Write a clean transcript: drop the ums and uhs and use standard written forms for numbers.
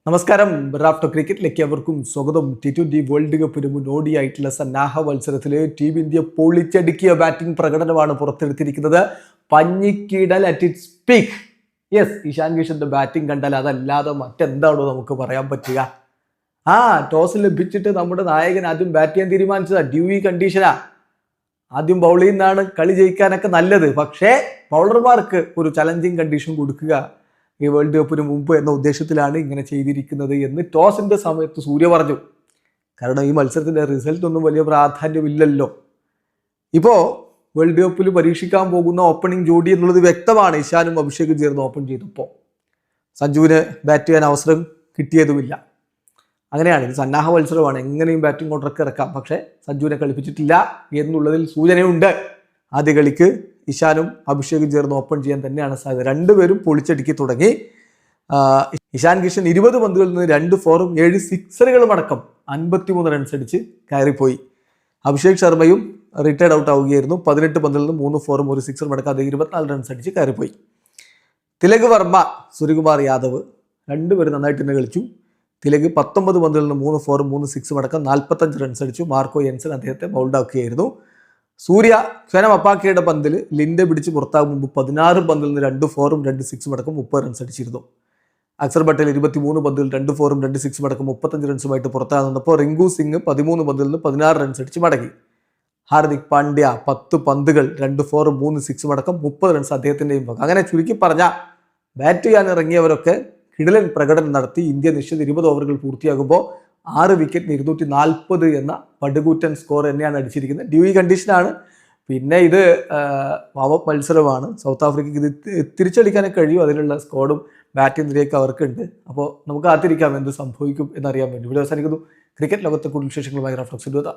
നമസ്കാരം. റാഫ്റ്റോ ക്രിക്കറ്റിലേക്ക് അവർക്കും സ്വാഗതം. T20 വേൾഡ് കപ്പിന് മുന്നോടിയായിട്ടുള്ള സന്നാഹ മത്സരത്തിൽ ടീം ഇന്ത്യ പൊളിച്ചടുക്കിയ ബാറ്റിംഗ് പ്രകടനമാണ് പുറത്തെടുത്തിരിക്കുന്നത്. പഞ്ഞിക്കിടൽ at its peak. Yes, Ishan കിഷന്റെ ബാറ്റിംഗ് കണ്ടാൽ അതല്ലാതെ മറ്റെന്താണോ നമുക്ക് പറയാൻ പറ്റുക? ടോസ് ലഭിച്ചിട്ട് നമ്മുടെ നായകൻ ആദ്യം ബാറ്റ് ചെയ്യാൻ തീരുമാനിച്ചതാ. ഡ്യൂയി കണ്ടീഷനാ. ആദ്യം ബൗൾ ചെയ്യുന്നതാണ് കളി ജയിക്കാനൊക്കെ നല്ലത്. പക്ഷേ ബൗളർമാർക്ക് ഒരു ചലഞ്ചിങ് കണ്ടീഷൻ കൊടുക്കുക ഈ വേൾഡ് കപ്പിന് മുമ്പ് എന്ന ഉദ്ദേശത്തിലാണ് ഇങ്ങനെ ചെയ്തിരിക്കുന്നത് എന്ന് ടോസിന്റെ സമയത്ത് സൂര്യ പറഞ്ഞു. കാരണം ഈ മത്സരത്തിന്റെ റിസൾട്ട് ഒന്നും വലിയ പ്രാധാന്യമില്ലല്ലോ. ഇപ്പോൾ വേൾഡ് കപ്പിൽ പരീക്ഷിക്കാൻ പോകുന്ന ഓപ്പണിംഗ് ജോഡി എന്നുള്ളത് വ്യക്തമാണ്. ഇഷാനും അഭിഷേകും ചേർന്ന് ഓപ്പൺ ചെയ്തപ്പോൾ സഞ്ജുവിന് ബാറ്റ് ചെയ്യാൻ അവസരം കിട്ടിയതുമില്ല. അങ്ങനെയാണ്, ഇത് സന്നാഹ മത്സരമാണ്, എങ്ങനെയും ബാറ്റിംഗ് ഓർഡറൊക്കെ ഇറക്കാം. പക്ഷേ സഞ്ജുവിനെ കളിപ്പിച്ചിട്ടില്ല എന്നുള്ളതിൽ സൂചനയുണ്ട്. ആദ്യ കളിക്ക് ഇഷാനും അഭിഷേകും ചേർന്ന് ഓപ്പൺ ചെയ്യാൻ തന്നെയാണ് സാധ്യത. രണ്ടുപേരും പൊളിച്ചടുക്കി തുടങ്ങി. ഇഷാൻ കിഷൻ 20 പന്തുകളിൽ നിന്ന് 2 ഫോറും 7 സിക്സറുകളും അടക്കം 53 റൺസ് അടിച്ച് കയറിപ്പോയി. അഭിഷേക് ശർമ്മയും റിട്ടയർഡ് ഔട്ട് ആവുകയായിരുന്നു. 18 പന്തിൽ നിന്ന് 3 ഫോറും 1 സിക്സറും അടക്കം അത് 24 റൺസ് അടിച്ച് കയറിപ്പോയി. തിലക് വർമ്മ, സൂര്യകുമാർ യാദവ് രണ്ടുപേരും നന്നായിട്ട് തന്നെ കളിച്ചു. തിലക് 19 പന്തിൽ നിന്ന് 3 ഫോറും 3 സിക്സും അടക്കം 45 റൺസ് അടിച്ചു. മാർക്കോ യെൻസൺ അദ്ദേഹത്തെ ബൗൾഡ് ആക്കുകയായിരുന്നു. സൂര്യ ഖനം അപ്പാക്കയുടെ പന്തിൽ ലിൻഡെ പിടിച്ച് പുറത്താകും മുമ്പ് 16 പന്തിൽ നിന്ന് 2 ഫോറും 2 സിക്സും അടക്കം 30 റൺസ് അടിച്ചിരുന്നു. അക്സർ പട്ടേൽ 23 പന്തിൽ 2 ഫോറും 2 സിക്സും അടക്കം 35 റൺസുമായിട്ട് പുറത്താകുന്നപ്പോൾ റിങ്കു സിംഗ് 13 പന്തിൽ നിന്ന് 16 റൺസ് അടിച്ച് മടങ്ങി. ഹാർദിക് പാണ്ഡ്യ 10 പന്തുകൾ 2 ഫോറും 3 സിക്സും അടക്കം 30 റൺസ് അദ്ദേഹത്തിൻ്റെയും പങ്ക്. അങ്ങനെ ചുരുക്കി പറഞ്ഞ ബാറ്റ് ചെയ്യാൻ ഇറങ്ങിയവരൊക്കെ കിടിലൻ പ്രകടനം നടത്തി. ഇന്ത്യ നിശ്ചിത 20 ഓവറുകൾ പൂർത്തിയാകുമ്പോൾ 6 വിക്കറ്റിന് 240 എന്ന പടുകൂറ്റൻ സ്കോർ തന്നെയാണ് അടിച്ചിരിക്കുന്നത്. ഡ്യൂയി കണ്ടീഷനാണ്. പിന്നെ ഇത് വാമപ്പ് മത്സരമാണ്. സൗത്ത് ആഫ്രിക്കയ്ക്ക് ഇത് തിരിച്ചടിക്കാനൊക്കെ കഴിയും. അതിനുള്ള സ്കോഡും ബാറ്റിംഗ് നിരയൊക്കെ അവർക്കുണ്ട്. അപ്പോൾ നമുക്ക് കാത്തിരിക്കാം എന്ത് സംഭവിക്കും എന്നറിയാൻ വേണ്ടി. ഇവിടെ അവസാനിക്കുന്നു. ക്രിക്കറ്റ് ലോകത്തെ കൂടുതൽ വിശേഷങ്ങളുമായി റാഫ്റ്റോ.